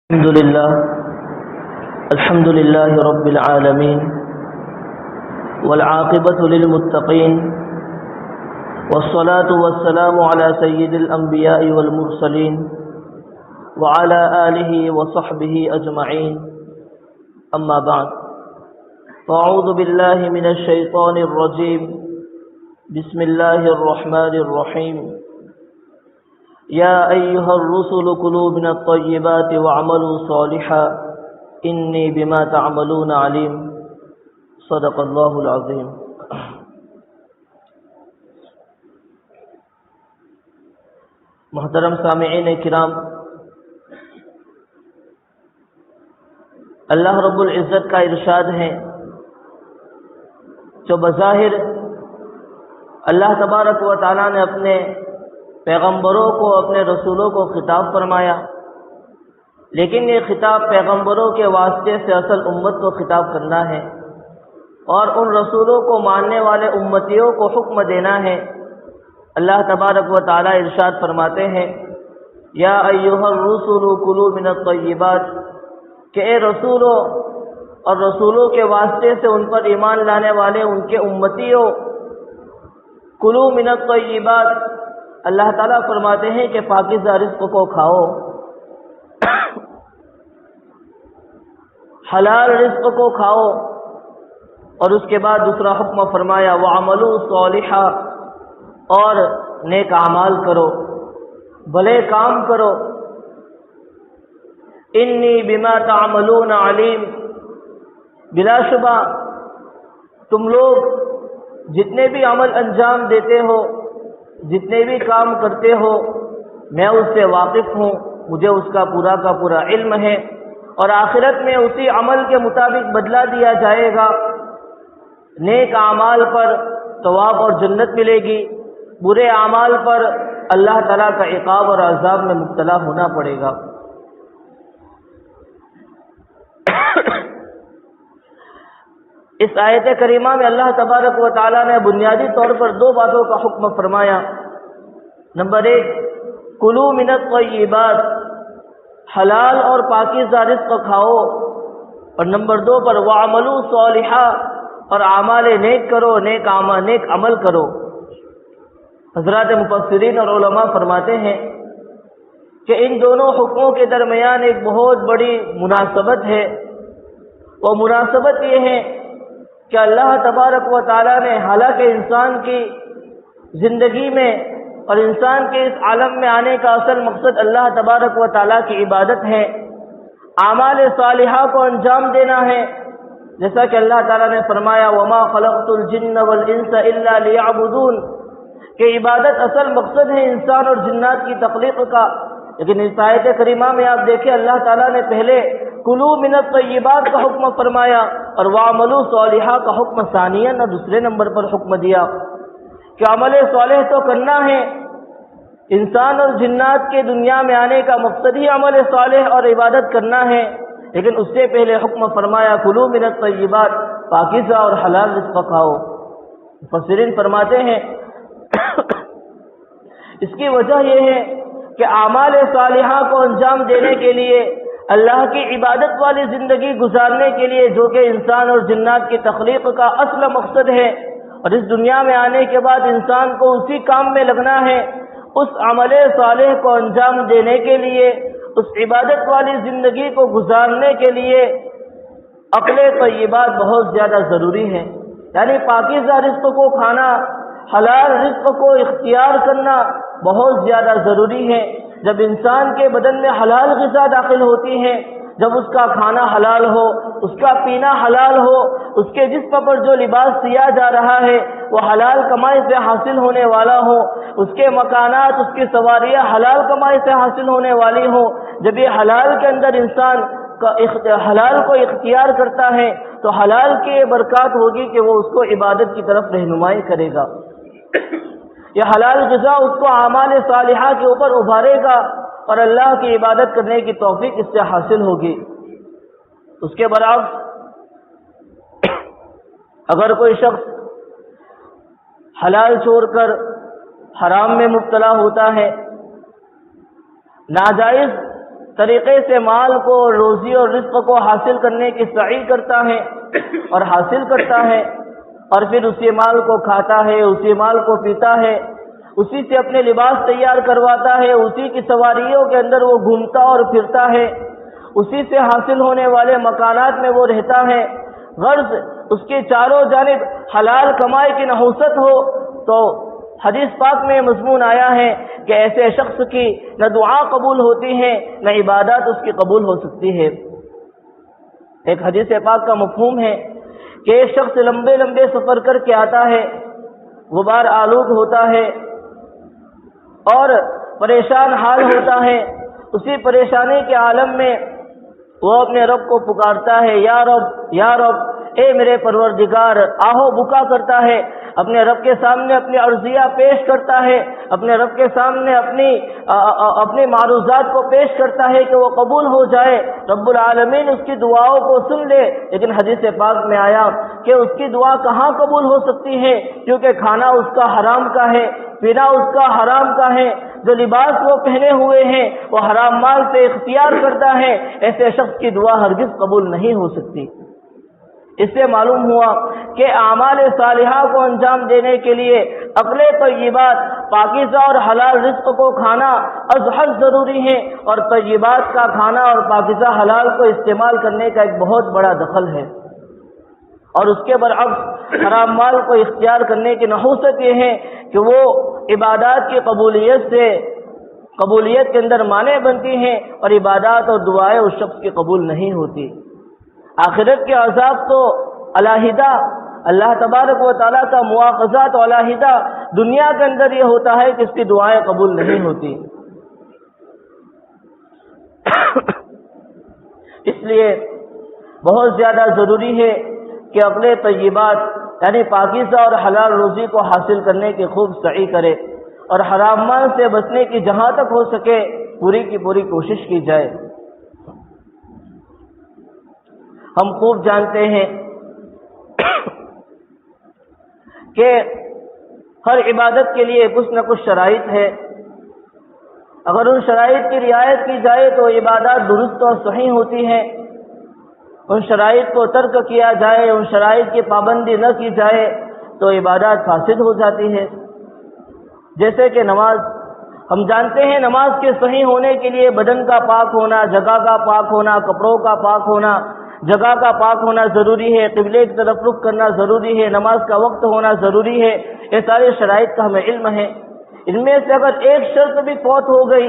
الحمد لله رب العالمين والعاقبة للمتقين والصلاة والسلام على سيد الأنبياء والمرسلين وعلى آله وصحبه أجمعين أما بعد فأعوذ بالله من الشيطان الرجيم بسم الله الرحمن الرحيم يا أيها الرسل كلوا من الطيبات واعملوا صالحا إني بما تعملون عليم صدق الله العظيم۔ محترم سامعین کرام، اللہ رب العزت کا ارشاد ہے جو بظاہر اللہ تبارک و تعالیٰ نے اپنے پیغمبروں کو، اپنے رسولوں کو خطاب فرمایا، لیکن یہ خطاب پیغمبروں کے واسطے سے اصل امت کو خطاب کرنا ہے اور ان رسولوں کو ماننے والے امتیوں کو حکم دینا ہے۔ اللہ تبارک و تعالیٰ ارشاد فرماتے ہیں یا ایھا الرسل کلوا من الطیبات، کہ اے رسولوں اور رسولوں کے واسطے سے ان پر ایمان لانے والے ان کے امتیوں، کلوا من الطیبات، اللہ تعالیٰ فرماتے ہیں کہ پاکیزہ رزق کو کھاؤ، حلال رزق کو کھاؤ، اور اس کے بعد دوسرا حکم فرمایا وَعَمَلُوا صَالِحًا، اور نیک اعمال کرو، بھلے کام کرو، انی بما تعملون علیم، بلا شبہ تم لوگ جتنے بھی عمل انجام دیتے ہو، جتنے بھی کام کرتے ہو، میں اس سے واقف ہوں، مجھے اس کا پورا علم ہے، اور آخرت میں اسی عمل کے مطابق بدلہ دیا جائے گا۔ نیک اعمال پر ثواب اور جنت ملے گی، برے اعمال پر اللہ تعالیٰ کا عقاب اور عذاب میں مبتلا ہونا پڑے گا۔ اس آیت کریمہ میں اللہ تبارک و تعالیٰ نے بنیادی طور پر دو باتوں کا حکم فرمایا۔ نمبر ایک، کلوا من الطیبات، حلال اور پاکیزہ رزق کھاؤ، اور نمبر دو پر وعملوا صالحا، اور اعمال نیک کرو، نیک عمل کرو۔ حضرات مفسرین اور علماء فرماتے ہیں کہ ان دونوں حکموں کے درمیان ایک بہت بڑی مناسبت ہے۔ وہ مناسبت یہ ہے کہ اللہ تبارک و تعالیٰ نے، حالانکہ انسان کی زندگی میں اور انسان کے اس عالم میں آنے کا اصل مقصد اللہ تبارک و تعالیٰ کی عبادت ہے، اعمال صالحہ کو انجام دینا ہے، جیسا کہ اللہ تعالیٰ نے فرمایا وَمَا خَلَقْتُ الْجِنَّ وَالْإِنسَ إِلَّا لِيَعْبُدُونَ، کہ عبادت اصل مقصد ہے انسان اور جنات کی تخلیق کا۔ لیکن اس آیت کریمہ میں آپ دیکھیں اللہ تعالیٰ نے پہلے کلوا من الطیبات کا حکم فرمایا اور وعملوا صالحا کا حکم ثانیاً اور دوسرے نمبر پر حکم دیا کہ عمل صالح تو کرنا ہے۔ انسان اور جنات کے دنیا میں آنے کا مقصد ہی عمل صالح اور عبادت کرنا ہے، لیکن اس سے پہلے حکم فرمایا کلوا من الطیبات، پاکیزہ اور حلال رزق کھاؤ۔ مفسرین فرماتے ہیں اس کی وجہ یہ ہے کہ اعمال صالحہ کو انجام دینے کے لیے، اللہ کی عبادت والی زندگی گزارنے کے لیے، جو کہ انسان اور جنات کی تخلیق کا اصل مقصد ہے، اور اس دنیا میں آنے کے بعد انسان کو اسی کام میں لگنا ہے، اس عمل صالح کو انجام دینے کے لیے، اس عبادت والی زندگی کو گزارنے کے لیے عقل طیبات بہت زیادہ ضروری ہے۔ یعنی پاکیزہ رزق کو کھانا، حلال رزق کو اختیار کرنا بہت زیادہ ضروری ہے۔ جب انسان کے بدن میں حلال غذا داخل ہوتی ہے، جب اس کا کھانا حلال ہو، اس کا پینا حلال ہو، اس کے جسم پر جو لباس سیا جا رہا ہے وہ حلال کمائی سے حاصل ہونے والا ہو، اس کے مکانات، اس کی سواریاں حلال کمائی سے حاصل ہونے والی ہو، جب یہ حلال کے اندر انسان حلال کو اختیار کرتا ہے تو حلال کی یہ برکات ہوگی کہ وہ اس کو عبادت کی طرف رہنمائی کرے گا۔ یہ حلال غذا اس کو اعمال صالحہ کے اوپر ابھارے گا اور اللہ کی عبادت کرنے کی توفیق اس سے حاصل ہوگی۔ اس کے برعکس اگر کوئی شخص حلال چھوڑ کر حرام میں مبتلا ہوتا ہے، ناجائز طریقے سے مال کو، روزی اور رزق کو حاصل کرنے کی سعی کرتا ہے اور حاصل کرتا ہے، اور پھر اسی مال کو کھاتا ہے، اسی مال کو پیتا ہے، اسی سے اپنے لباس تیار کرواتا ہے، اسی کی سواریوں کے اندر وہ گھومتا اور پھرتا ہے، اسی سے حاصل ہونے والے مکانات میں وہ رہتا ہے، غرض اس کے چاروں جانب حلال کمائی کی نحوست ہو، تو حدیث پاک میں مضمون آیا ہے کہ ایسے شخص کی نہ دعا قبول ہوتی ہے نہ عبادات اس کی قبول ہو سکتی ہے۔ ایک حدیث پاک کا مفہوم ہے کہ ایک شخص لمبے لمبے سفر کر کے آتا ہے، غبار آلود ہوتا ہے اور پریشان حال ہوتا ہے، اسی پریشانی کے عالم میں وہ اپنے رب کو پکارتا ہے، یا رب یا رب، اے میرے پروردگار، آہو بکا کرتا ہے، اپنے رب کے سامنے اپنی عرضیہ پیش کرتا ہے، اپنے رب کے سامنے اپنی معروضات کو پیش کرتا ہے کہ وہ قبول ہو جائے، رب العالمین اس کی دعاؤں کو سن لے۔ لیکن حدیث پاک میں آیا کہ اس کی دعا کہاں قبول ہو سکتی ہے، کیونکہ کھانا اس کا حرام کا ہے، پینا اس کا حرام کا ہے، جو لباس وہ پہنے ہوئے ہیں وہ حرام مال سے اختیار کرتا ہے، ایسے شخص کی دعا ہرگز قبول نہیں ہو سکتی۔ اس سے معلوم ہوا کہ اعمال صالحہ کو انجام دینے کے لیے عقل طیبات، پاکیزہ اور حلال رزق کو کھانا از حد ضروری ہے، اور طیبات کا کھانا اور پاکیزہ حلال کو استعمال کرنے کا ایک بہت بڑا دخل ہے، اور اس کے برعکس حرام مال کو اختیار کرنے کی نحوست یہ ہے کہ وہ عبادات کی قبولیت کے اندر مانع بنتی ہیں، اور عبادات اور دعائیں اس شخص کی قبول نہیں ہوتی۔ آخرت کے عذاب تو علیحدہ، اللہ تبارک و تعالیٰ کا مواخذہ تو علیحدہ، دنیا کے اندر یہ ہوتا ہے کہ اس کی دعائیں قبول نہیں ہوتی۔ اس لیے بہت زیادہ ضروری ہے کہ اپنے طیبات یعنی پاکیزہ اور حلال روزی کو حاصل کرنے کی خوب سعی کرے، اور حرام مال سے بچنے کی جہاں تک ہو سکے پوری کی پوری کوشش کی جائے۔ ہم خوب جانتے ہیں کہ ہر عبادت کے لیے کچھ نہ کچھ شرائط ہے، اگر ان شرائط کی رعایت کی جائے تو عبادات درست اور صحیح ہوتی ہیں، ان شرائط کو ترک کیا جائے، ان شرائط کی پابندی نہ کی جائے تو عبادات فاسد ہو جاتی ہے۔ جیسے کہ نماز، ہم جانتے ہیں نماز کے صحیح ہونے کے لیے بدن کا پاک ہونا، جگہ کا پاک ہونا، کپڑوں کا پاک ہونا، جگہ کا پاک ہونا ضروری ہے، قبلے کی طرف رخ کرنا ضروری ہے، نماز کا وقت ہونا ضروری ہے، یہ سارے شرائط کا ہمیں علم ہے۔ ان میں سے اگر ایک شرط بھی فوت ہو گئی،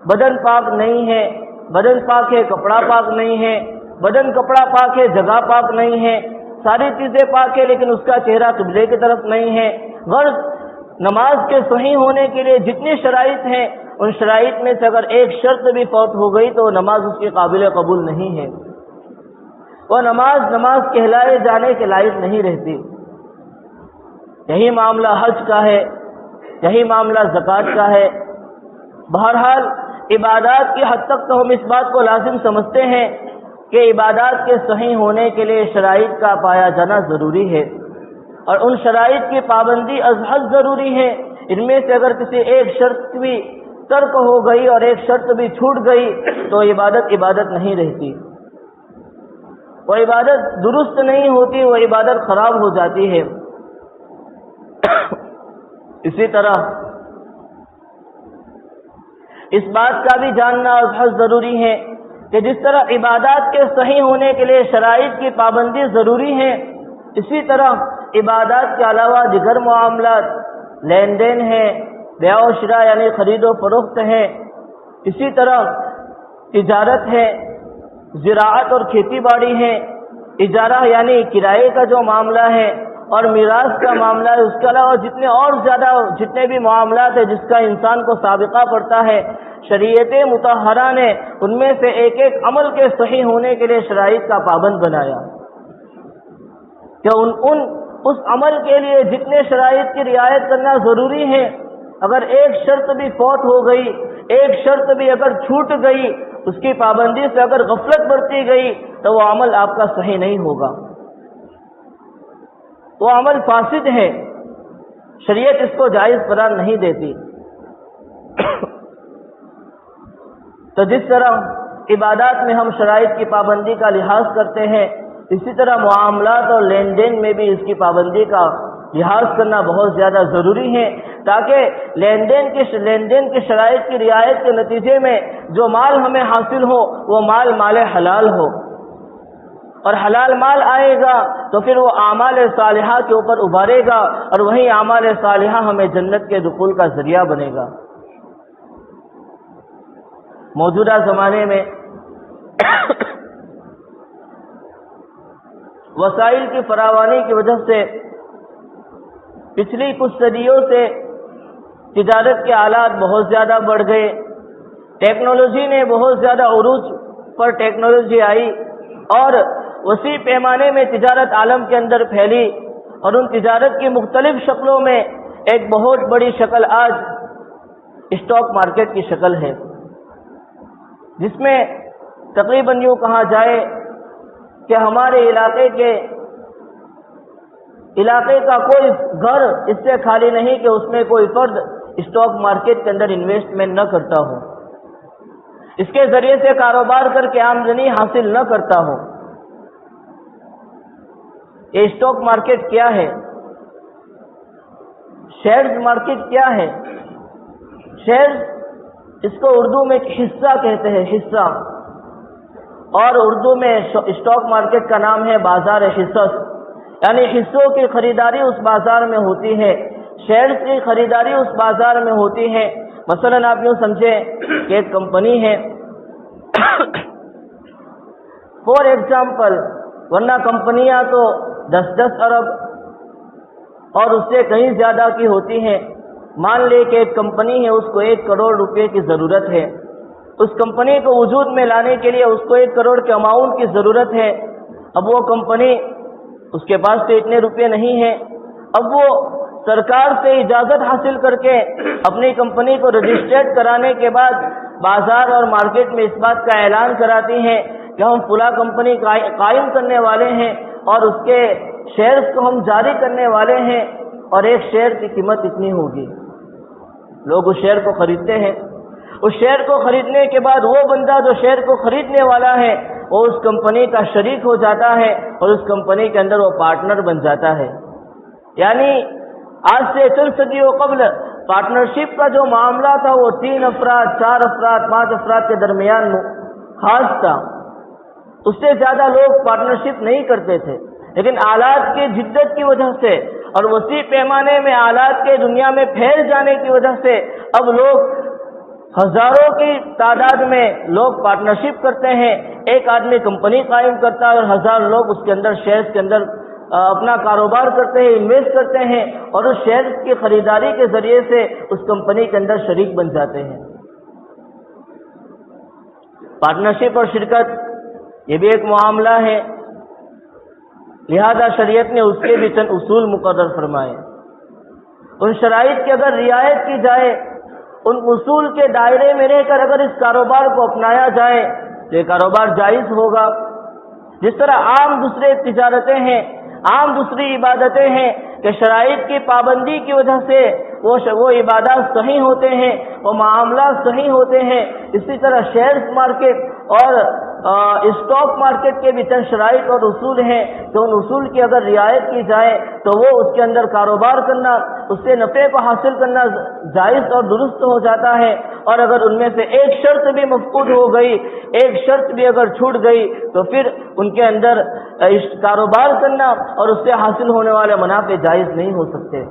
بدن پاک نہیں ہے، بدن پاک ہے کپڑا پاک نہیں ہے، بدن کپڑا پاک ہے جگہ پاک نہیں ہے، ساری چیزیں پاک ہے لیکن اس کا چہرہ قبلے کی طرف نہیں ہے، غرض نماز کے صحیح ہونے کے لیے جتنی شرائط ہیں ان شرائط میں سے اگر ایک شرط بھی فوت ہو گئی تو نماز اس کی قابل قبول نہیں ہے، وہ نماز کہلائے جانے کے لائق نہیں رہتی۔ یہی معاملہ حج کا ہے، یہی معاملہ زکوٰۃ کا ہے۔ بہرحال عبادات کی حد تک تو ہم اس بات کو لازم سمجھتے ہیں کہ عبادات کے صحیح ہونے کے لیے شرائط کا پایا جانا ضروری ہے، اور ان شرائط کی پابندی از حد ضروری ہے۔ ان میں سے اگر کسی ایک شرط بھی ترک ہو گئی اور ایک شرط بھی چھوٹ گئی تو عبادت نہیں رہتی، وہ عبادت درست نہیں ہوتی، وہ عبادت خراب ہو جاتی ہے۔ اسی طرح اس بات کا بھی جاننا بہت ضروری ہے کہ جس طرح عبادات کے صحیح ہونے کے لیے شرائط کی پابندی ضروری ہے، اسی طرح عبادات کے علاوہ دیگر معاملات، لین دین ہے، بیع و شراء یعنی خرید و فروخت ہے، اسی طرح تجارت ہے، زراعت اور کھیتی باڑی ہے، اجارہ یعنی کرائے کا جو معاملہ ہے، اور میراث کا معاملہ ہے، اس کے علاوہ جتنے بھی معاملات ہیں جس کا انسان کو سابقہ پڑتا ہے، شریعت مطہرہ نے ان میں سے ایک ایک عمل کے صحیح ہونے کے لیے شرائط کا پابند بنایا کہ اس عمل کے لیے جتنے شرائط کی رعایت کرنا ضروری ہے، اگر ایک شرط بھی فوت ہو گئی، ایک شرط بھی اگر چھوٹ گئی، اس کی پابندی سے اگر غفلت برتی گئی تو وہ عمل آپ کا صحیح نہیں ہوگا، وہ عمل فاسد ہے، شریعت اس کو جائز قرار نہیں دیتی۔ تو جس طرح عبادات میں ہم شرائط کی پابندی کا لحاظ کرتے ہیں، اسی طرح معاملات اور لین دین میں بھی اس کی پابندی کا لحاظ کرنا بہت زیادہ ضروری ہے، تاکہ لین دین کی شرائط کی رعایت کے نتیجے میں جو مال ہمیں حاصل ہو وہ مال حلال ہو، اور حلال مال آئے گا تو پھر وہ اعمال صالحہ کے اوپر ابھارے گا، اور وہی اعمال صالحہ ہمیں جنت کے دخول کا ذریعہ بنے گا۔ موجودہ زمانے میں وسائل کی فراوانی کی وجہ سے پچھلی کچھ صدیوں سے تجارت کے آلات بہت زیادہ بڑھ گئے، ٹیکنالوجی نے بہت زیادہ عروج پر ٹیکنالوجی آئی، اور وسیع پیمانے میں تجارت عالم کے اندر پھیلی، اور ان تجارت کی مختلف شکلوں میں ایک بہت بڑی شکل آج اسٹاک مارکیٹ کی شکل ہے، جس میں تقریباً یوں کہا جائے کہ ہمارے علاقے کا کوئی گھر اس سے خالی نہیں کہ اس میں کوئی فرد اسٹاک مارکیٹ کے اندر انویسٹمنٹ نہ کرتا ہو، اس کے ذریعے سے کاروبار کر کے آمدنی حاصل نہ کرتا ہو۔ یہ اسٹاک مارکیٹ کیا ہے؟ شیئرز مارکیٹ کیا ہے؟ شیئرز اس کو اردو میں حصہ کہتے ہیں، حصہ، اور اردو میں اسٹاک مارکیٹ کا نام ہے بازار حصص، یعنی حصوں کی خریداری اس بازار میں ہوتی ہے، شیئرز کی خریداری اس بازار میں ہوتی ہے۔ مثلاً آپ یوں سمجھیں کہ ایک کمپنی ہے فور ایگزامپل، ورنہ کمپنیاں تو 10 ارب اور اس سے کہیں زیادہ کی ہوتی ہیں۔ مان لے کہ ایک کمپنی ہے، اس کو 1 کروڑ روپے کی ضرورت ہے، اس کمپنی کو وجود میں لانے کے لیے اس کو 1 کروڑ کے اماؤنٹ کی ضرورت ہے۔ اب وہ کمپنی، اس کے پاس تو اتنے روپے نہیں ہیں، اب وہ سرکار سے اجازت حاصل کر کے اپنی کمپنی کو رجسٹرڈ کرانے کے بعد بازار اور مارکیٹ میں اس بات کا اعلان کراتی ہیں کہ ہم فلاں کمپنی قائم کرنے والے ہیں اور اس کے شیئرز کو ہم جاری کرنے والے ہیں، اور ایک شیئر کی قیمت اتنی ہوگی۔ لوگ اس شیئر کو خریدتے ہیں، اس شیئر کو خریدنے کے بعد وہ بندہ جو شیئر کو خریدنے والا ہے وہ اس کمپنی کا شریک ہو جاتا ہے، اور اس کمپنی کے اندر وہ پارٹنر بن جاتا ہے۔ یعنی آج سے چند صدیوں قبل پارٹنرشپ کا جو معاملہ تھا وہ 3 افراد، 4 افراد، 5 افراد کے درمیان خاص تھا، اس سے زیادہ لوگ پارٹنرشپ نہیں کرتے تھے، لیکن آلات کی جدت کی وجہ سے اور وسیع پیمانے میں آلات کے دنیا میں پھیل جانے کی وجہ سے اب لوگ ہزاروں کی تعداد میں لوگ پارٹنرشپ کرتے ہیں، ایک آدمی کمپنی قائم کرتا ہے اور 1000 لوگ اس کے اندر شیئرز کے اندر اپنا کاروبار کرتے ہیں، انویسٹ کرتے ہیں، اور اس شیئرز کی خریداری کے ذریعے سے اس کمپنی کے اندر شریک بن جاتے ہیں۔ پارٹنرشپ اور شرکت یہ بھی ایک معاملہ ہے، لہذا شریعت نے اس کے بھی چند اصول مقرر فرمائے۔ ان شرائط کی اگر رعایت کی جائے، ان اصول کے دائرے میں رہ کر اگر اس کاروبار کو اپنایا جائے تو یہ کاروبار جائز ہوگا۔ جس طرح عام دوسرے تجارتیں ہیں، عام دوسری عبادتیں ہیں کہ شرائط کی پابندی کی وجہ سے وہ عبادات صحیح ہوتے ہیں، وہ معاملات صحیح ہوتے ہیں، اسی طرح شیئرز مارکیٹ اور اسٹاک مارکیٹ کے بھی چند شرائط اور اصول ہیں کہ ان اصول کی اگر رعایت کی جائے تو وہ اس کے اندر کاروبار کرنا، اس سے نفع کو حاصل کرنا جائز اور درست ہو جاتا ہے، اور اگر ان میں سے ایک شرط بھی مفقود ہو گئی، ایک شرط بھی اگر چھوٹ گئی تو پھر ان کے اندر کاروبار کرنا اور اس سے حاصل ہونے والے منافع جائز نہیں ہو سکتے۔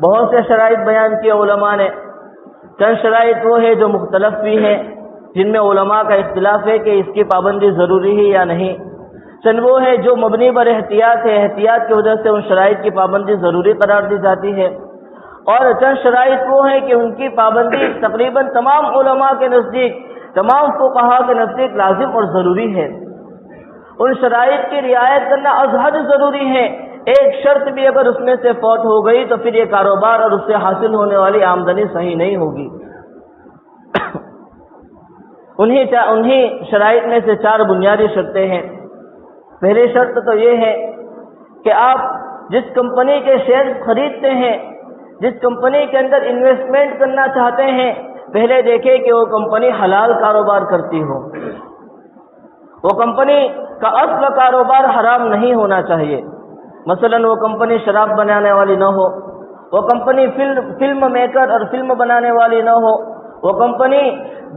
بہت سے شرائط بیان کیے علماء نے، چند شرائط وہ ہے جو مختلف بھی ہیں، جن میں علماء کا اختلاف ہے کہ اس کی پابندی ضروری ہے یا نہیں، چند وہ ہے جو مبنی بر احتیاط ہے، احتیاط کی وجہ سے ان شرائط کی پابندی ضروری قرار دی جاتی ہے، اور چند شرائط وہ ہیں کہ ان کی پابندی تقریباً تمام علماء کے نزدیک، تمام فقہاء کے نزدیک لازم اور ضروری ہے۔ ان شرائط کی رعایت کرنا از حد ضروری ہے، ایک شرط بھی اگر اس میں سے فوت ہو گئی تو پھر یہ کاروبار اور اس سے حاصل ہونے والی آمدنی صحیح نہیں ہوگی۔ انہی شرائط میں سے 4 بنیادی شرطیں ہیں۔ پہلی شرط تو یہ ہے کہ آپ جس کمپنی کے شیئر خریدتے ہیں جس کمپنی کے اندر انویسٹمنٹ کرنا چاہتے ہیں پہلے دیکھیں کہ وہ کمپنی حلال کاروبار کرتی ہو، وہ کمپنی کا اصل کاروبار حرام نہیں ہونا چاہیے۔ مثلا وہ کمپنی شراب بنانے والی نہ ہو، وہ کمپنی فلم میکر اور فلم بنانے والی نہ ہو، وہ کمپنی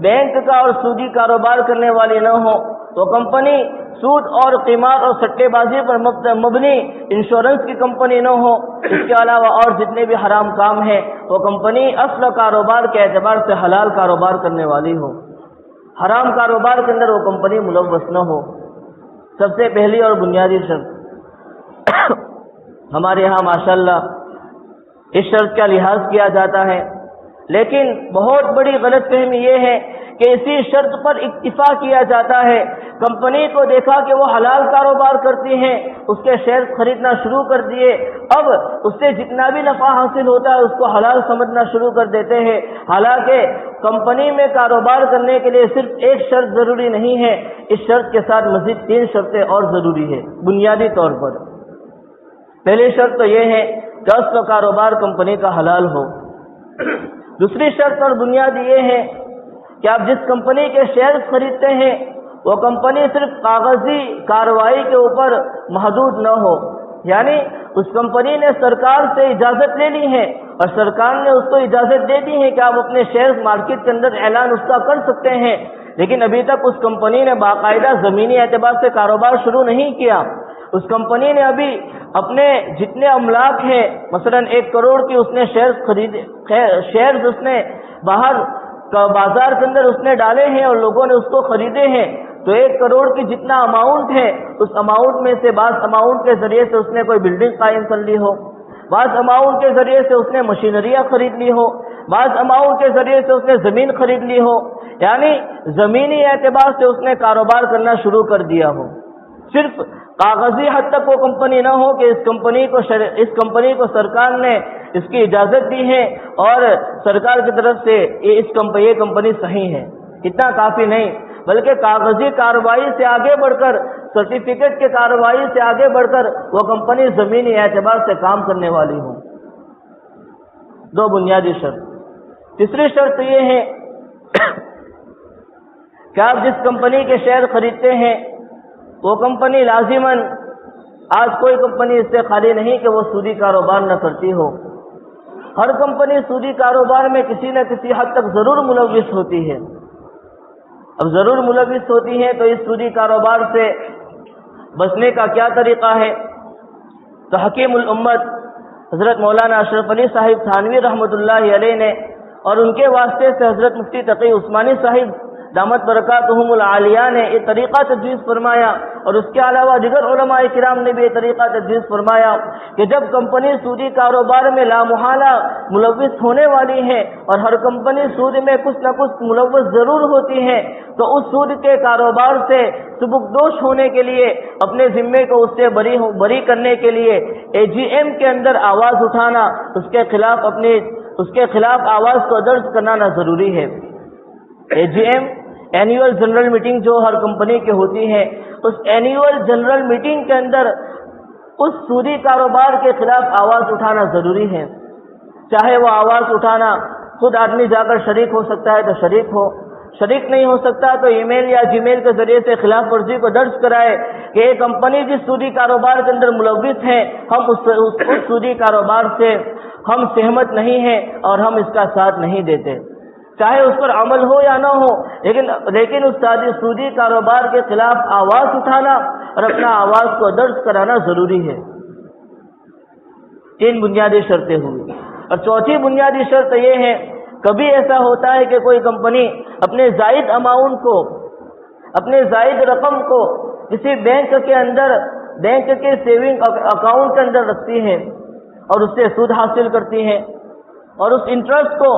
بینک کا اور سودی کاروبار کرنے والی نہ ہو، وہ کمپنی سود اور قمار اور سٹے بازی پر مبنی انشورنس کی کمپنی نہ ہو۔ اس کے علاوہ اور جتنے بھی حرام کام ہیں وہ کمپنی اصل کاروبار کے اعتبار سے حلال کاروبار کرنے والی ہو، حرام کاروبار کے اندر وہ کمپنی ملوث نہ ہو۔ سب سے پہلی اور بنیادی شرط ہمارے یہاں ماشاءاللہ اس شرط کا لحاظ کیا جاتا ہے، لیکن بہت بڑی غلط فہمی یہ ہے کہ اسی شرط پر اکتفا کیا جاتا ہے۔ کمپنی کو دیکھا کہ وہ حلال کاروبار کرتی ہیں، اس کے شیئر خریدنا شروع کر دیے، اب اس سے جتنا بھی نفع حاصل ہوتا ہے اس کو حلال سمجھنا شروع کر دیتے ہیں، حالانکہ کمپنی میں کاروبار کرنے کے لیے صرف ایک شرط ضروری نہیں ہے، اس شرط کے ساتھ مزید 3 شرطیں اور ضروری ہے بنیادی طور پر۔ پہلی شرط تو یہ ہے کہ اصل کاروبار کمپنی کا حلال ہو۔ دوسری شرط اور بنیاد یہ ہے کہ آپ جس کمپنی کے شیئر خریدتے ہیں وہ کمپنی صرف کاغذی کارروائی کے اوپر محدود نہ ہو، یعنی اس کمپنی نے سرکار سے اجازت لے لی ہے اور سرکار نے اس کو اجازت دے دی ہے کہ آپ اپنے شیئر مارکیٹ کے اندر اعلان اس کا کر سکتے ہیں، لیکن ابھی تک اس کمپنی نے باقاعدہ زمینی اعتبار سے کاروبار شروع نہیں کیا۔ اس کمپنی نے ابھی اپنے جتنے املاک ہیں، مثلا 1 کروڑ کی اس نے شیئرز اس نے باہر بازار کے اندر اس نے ڈالے ہیں اور لوگوں نے اس کو خریدے ہیں، تو 1 کروڑ کی جتنا اماؤنٹ ہے اس اماؤنٹ میں سے بعض اماؤنٹ کے ذریعے سے اس نے کوئی بلڈنگ قائم کر لی ہو، بعض اماؤنٹ کے ذریعے سے اس نے مشینریاں خرید لی ہو، بعض اماؤنٹ کے ذریعے سے اس نے زمین خرید لی ہو، یعنی زمینی اعتبار سے اس نے کاروبار کرنا شروع کر دیا ہو۔ صرف کاغذی حد تک وہ کمپنی نہ ہو کہ اس کمپنی کو سرکار نے اس کی اجازت دی ہے اور سرکار کی طرف سے یہ کمپنی صحیح ہے، اتنا کافی نہیں، بلکہ کاغذی کارروائی سے آگے بڑھ کر، سرٹیفکیٹ کے کارروائی سے آگے بڑھ کر وہ کمپنی زمینی اعتبار سے کام کرنے والی ہو۔ 2 بنیادی شرط۔ تیسری شرط یہ ہے کہ آپ جس کمپنی کے شیئر خریدتے ہیں وہ کمپنی لازماً، آج کوئی کمپنی اس سے خالی نہیں کہ وہ سودی کاروبار نہ کرتی ہو، ہر کمپنی سودی کاروبار میں کسی نہ کسی حد تک ضرور ملوث ہوتی ہے۔ اب ضرور ملوث ہوتی ہے تو اس سودی کاروبار سے بچنے کا کیا طریقہ ہے؟ تو حکیم الامت حضرت مولانا اشرف علی صاحب تھانوی رحمۃ اللہ علیہ نے اور ان کے واسطے سے حضرت مفتی تقی عثمانی صاحب دامت برکاتہم العالیہ نے یہ طریقہ تجویز فرمایا، اور اس کے علاوہ دیگر علماء کرام نے بھی یہ طریقہ تجویز فرمایا کہ جب کمپنی سودی کاروبار میں لامحالہ ملوث ہونے والی ہے اور ہر کمپنی سود میں کچھ نہ کچھ ملوث ضرور ہوتی ہے، تو اس سود کے کاروبار سے سبکدوش ہونے کے لیے، اپنے ذمے کو اس سے بری کرنے کے لیے AGM کے اندر آواز اٹھانا، اس کے خلاف آواز کو درج کرنا ضروری ہے۔ AGM اینیول جنرل میٹنگ جو ہر کمپنی کی ہوتی ہے، اس اینیول جنرل میٹنگ کے اندر اس سودی کاروبار کے خلاف آواز اٹھانا ضروری ہے۔ چاہے وہ آواز اٹھانا خود آدمی جا کر شریک ہو سکتا ہے تو شریک ہو، شریک نہیں ہو سکتا تو ای میل یا جی میل کے ذریعے سے خلاف ورزی کو درج کرائے کہ یہ کمپنی جس سودی کاروبار کے اندر ملوث ہے، ہم اس سودی کاروبار سے ہم سہمت نہیں ہیں اور ہم اس کا ساتھ نہیں دیتے، چاہے اس پر عمل ہو یا نہ ہو، لیکن اس سودی کاروبار کے خلاف آواز اٹھانا اور اپنا آواز کو درج کرانا ضروری ہے۔ 3 بنیادی شرطیں ہوئی، اور چوتھی بنیادی شرط یہ ہے، کبھی ایسا ہوتا ہے کہ کوئی کمپنی اپنے زائد اماؤنٹ کو، اپنے زائد رقم کو کسی بینک کے سیونگ اکاؤنٹ کے اندر رکھتی ہے اور اس سے سود حاصل کرتی ہے، اور اس انٹرسٹ کو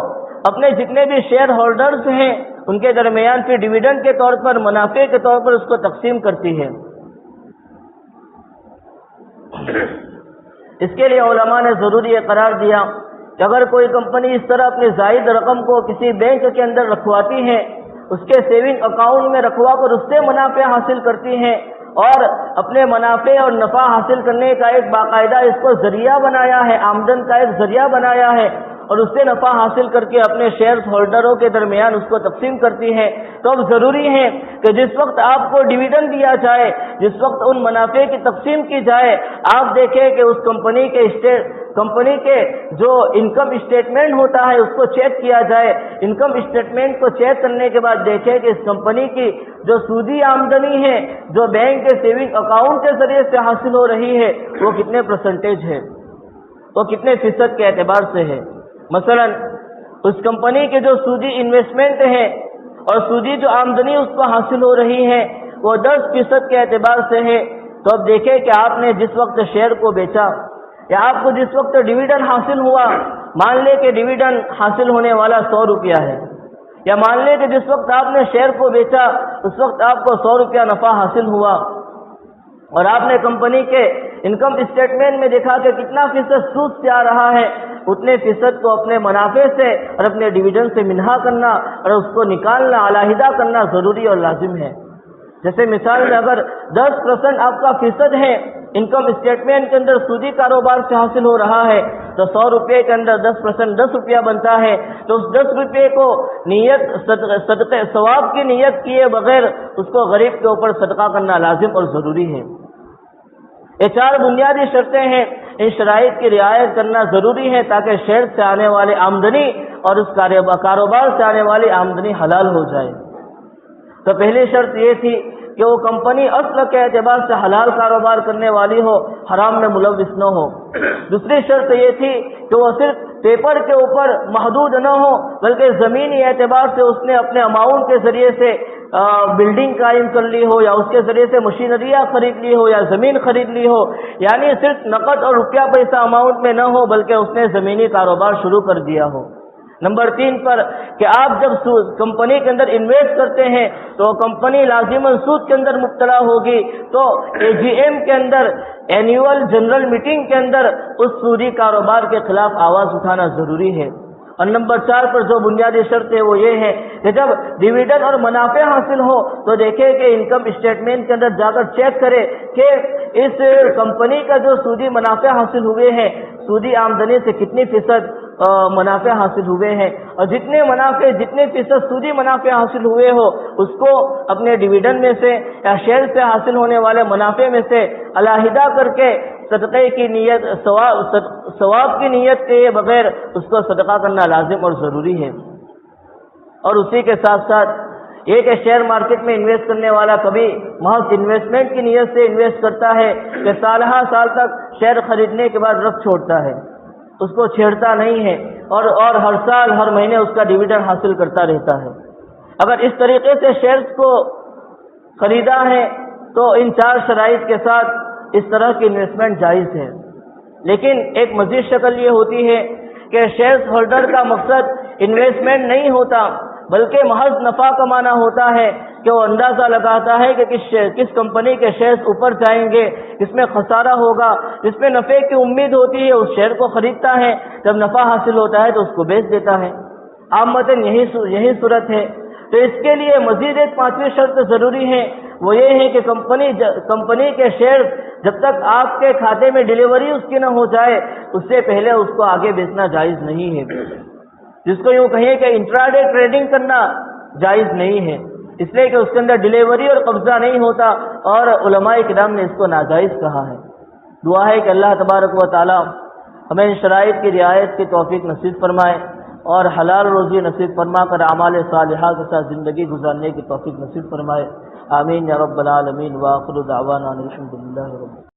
اپنے جتنے بھی شیئر ہولڈرز ہیں ان کے درمیان پھر ڈویڈنڈ کے طور پر، منافع کے طور پر اس کو تقسیم کرتی ہے۔ اس کے لیے علماء نے ضروری قرار دیا کہ اگر کوئی کمپنی اس طرح اپنی زائد رقم کو کسی بینک کے اندر رکھواتی ہے، اس کے سیونگ اکاؤنٹ میں رکھوا کر اس سے منافع حاصل کرتی ہے، اور اپنے منافع اور نفع حاصل کرنے کا ایک باقاعدہ اس کو ذریعہ بنایا ہے، آمدن کا ایک ذریعہ بنایا ہے، اور اس سے نفع حاصل کر کے اپنے شیئر ہولڈروں کے درمیان اس کو تقسیم کرتی ہے، تو اب ضروری ہے کہ جس وقت آپ کو ڈویڈنڈ دیا جائے، جس وقت ان منافع کی تقسیم کی جائے، آپ دیکھیں کہ اس کمپنی کے جو انکم اسٹیٹمنٹ ہوتا ہے اس کو چیک کیا جائے۔ انکم اسٹیٹمنٹ کو چیک کرنے کے بعد دیکھیں کہ اس کمپنی کی جو سودی آمدنی ہے، جو بینک کے سیونگ اکاؤنٹ کے ذریعے سے حاصل ہو رہی ہے، وہ کتنے پرسنٹیج ہے، وہ کتنے فیصد کے اعتبار سے ہے۔ مثلا اس کمپنی کے جو سودی انویسٹمنٹ ہے اور سودی جو آمدنی اس کو حاصل ہو رہی ہے وہ 10% کے اعتبار سے ہے، تو اب دیکھیں کہ آپ نے جس وقت شیئر کو بیچا یا آپ کو جس وقت ڈویڈنڈ حاصل ہوا، مان لے کہ ڈویڈنڈ حاصل ہونے والا 100 روپیہ ہے، یا مان لے کہ جس وقت آپ نے شیئر کو بیچا اس وقت آپ کو 100 روپیہ نفع حاصل ہوا، اور آپ نے کمپنی کے انکم اسٹیٹمنٹ میں دیکھا کہ کتنا فیصد سود سے آ رہا ہے، اتنے فیصد کو اپنے منافع سے اور اپنے ڈویڈنڈ سے منہا کرنا اور اس کو نکالنا، علیحدہ کرنا ضروری اور لازم ہے۔ جیسے مثال میں اگر 10% آپ کا فیصد ہے انکم اسٹیٹمنٹ کے اندر سودی کاروبار سے حاصل ہو رہا ہے، تو 100 روپے کے اندر 10% 10 روپیہ بنتا ہے، تو اس 10 روپے کو نیت صدقے ثواب کی نیت کیے بغیر اس کو غریب کے اوپر صدقہ کرنا لازم اور ضروری ہے۔ یہ 4 بنیادی شرطیں ہیں، ان شرائط کی رعایت کرنا ضروری ہے تاکہ شیئر سے آنے والے آمدنی اور اس کاروبار سے آنے والی آمدنی حلال ہو جائے۔ تو پہلی شرط یہ تھی کہ وہ کمپنی اصل کے اعتبار سے حلال کاروبار کرنے والی ہو، حرام میں ملوث نہ ہو۔ دوسری شرط یہ تھی کہ وہ صرف پیپر کے اوپر محدود نہ ہو بلکہ زمینی اعتبار سے اس نے اپنے اماؤنٹ کے ذریعے سے بلڈنگ قائم کر لی ہو، یا اس کے ذریعے سے مشینریاں خرید لی ہو، یا زمین خرید لی ہو، یعنی صرف نقد اور روپیہ پیسہ اماؤنٹ میں نہ ہو بلکہ اس نے زمینی کاروبار شروع کر دیا ہو۔ نمبر 3 پر کہ آپ جب کمپنی کے اندر انویسٹ کرتے ہیں تو کمپنی لازماً سود کے اندر مبتلا ہوگی، تو AGM کے اندر، اینیول جنرل میٹنگ کے اندر اس سودی کاروبار کے خلاف آواز اٹھانا ضروری ہے۔ اور نمبر 4 پر جو بنیادی شرط ہے وہ یہ ہے کہ جب ڈویڈنڈ اور منافع حاصل ہو تو دیکھیں کہ انکم اسٹیٹمنٹ کے اندر جا کر چیک کرے کہ اس کمپنی کا جو سودی منافع حاصل ہوئے ہیں، سودی آمدنی سے کتنی فیصد منافع حاصل ہوئے ہیں، اور جتنے فیصد سودی منافع حاصل ہوئے ہو اس کو اپنے ڈویڈنڈ میں سے یا شیئر سے حاصل ہونے والے منافع میں سے علیحدہ کر کے صدقے کی نیت، ثواب کی نیت کے بغیر اس کو صدقہ کرنا لازم اور ضروری ہے۔ اور اسی کے ساتھ ساتھ یہ کہ شیئر مارکیٹ میں انویسٹ کرنے والا کبھی محض انویسٹمنٹ کی نیت سے انویسٹ کرتا ہے کہ سال تک شیئر خریدنے کے بعد رکھ چھوڑتا ہے، اس کو چھیڑتا نہیں ہے، اور ہر سال ہر مہینے اس کا ڈویڈنڈ حاصل کرتا رہتا ہے۔ اگر اس طریقے سے شیئرز کو خریدا ہے تو ان 4 شرائط کے ساتھ اس طرح کی انویسٹمنٹ جائز ہے۔ لیکن ایک مزید شکل یہ ہوتی ہے کہ شیئر ہولڈر کا مقصد انویسٹمنٹ نہیں ہوتا بلکہ محض نفع کمانا ہوتا ہے، کہ وہ اندازہ لگاتا ہے کہ کس کمپنی کے شیئرز اوپر جائیں گے، کس میں خسارہ ہوگا، جس میں نفع کی امید ہوتی ہے اس شیئر کو خریدتا ہے، جب نفع حاصل ہوتا ہے تو اس کو بیچ دیتا ہے۔ عامتاً یہی صورت ہے۔ تو اس کے لیے مزید ایک 5ویں شرط ضروری ہے، وہ یہ ہے کہ کمپنی کے شیئر جب تک آپ کے کھاتے میں ڈیلیوری اس کی نہ ہو جائے اس سے پہلے اس کو آگے بیچنا جائز نہیں ہے، جس کو یوں کہیں کہ انٹراڈے ٹریڈنگ کرنا جائز نہیں ہے، اس لیے کہ اس کے اندر ڈیلیوری اور قبضہ نہیں ہوتا، اور علماء کرام نے اس کو ناجائز کہا ہے۔ دعا ہے کہ اللہ تبارک و تعالی ہمیں ان شرائط کی رعایت کی توفیق نصیب فرمائے اور حلال روزی نصیب فرما کر اعمال صالحہ کے ساتھ زندگی گزارنے کی توفیق نصیب فرمائے۔ آمین یا رب العالمین۔ وآخر دعوانا الحمد للہ رب العالمین۔